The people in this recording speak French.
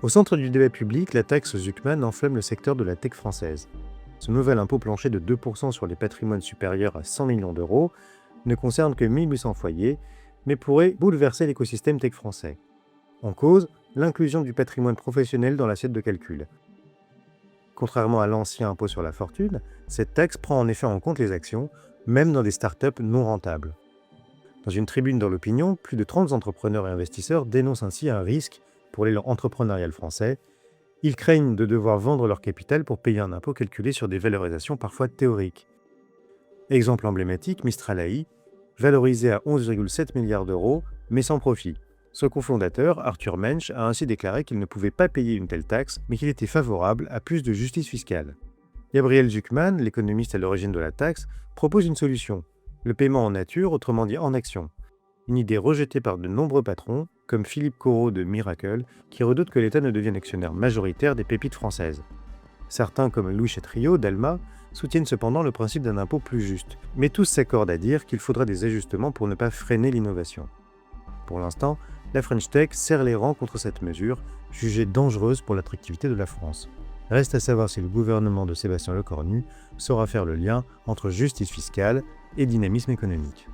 Au centre du débat public, la taxe Zuckman enflamme le secteur de la tech française. Ce nouvel impôt plancher de 2% sur les patrimoines supérieurs à 100 millions d'euros ne concerne que 1800 foyers, mais pourrait bouleverser l'écosystème tech français. En cause, l'inclusion du patrimoine professionnel dans l'assiette de calcul. Contrairement à l'ancien impôt sur la fortune, cette taxe prend en effet en compte les actions, même dans des startups non rentables. Dans une tribune dans l'opinion, plus de 30 entrepreneurs et investisseurs dénoncent ainsi un risque pour l'élan entrepreneurial français. Ils craignent de devoir vendre leur capital pour payer un impôt calculé sur des valorisations parfois théoriques. Exemple emblématique, Mistral AI, valorisé à 11,7 milliards d'euros, mais sans profit. Son cofondateur, Arthur Mensch, a ainsi déclaré qu'il ne pouvait pas payer une telle taxe, mais qu'il était favorable à plus de justice fiscale. Gabriel Zuckman, l'économiste à l'origine de la taxe, propose une solution, le paiement en nature, autrement dit en action. Une idée rejetée par de nombreux patrons, comme Philippe Corot de Miracle, qui redoute que l'État ne devienne actionnaire majoritaire des pépites françaises. Certains, comme Louis Chetrio d'Alma, soutiennent cependant le principe d'un impôt plus juste, mais tous s'accordent à dire qu'il faudra des ajustements pour ne pas freiner l'innovation. Pour l'instant, la French Tech serre les rangs contre cette mesure, jugée dangereuse pour l'attractivité de la France. Reste à savoir si le gouvernement de Sébastien Lecornu saura faire le lien entre justice fiscale et dynamisme économique.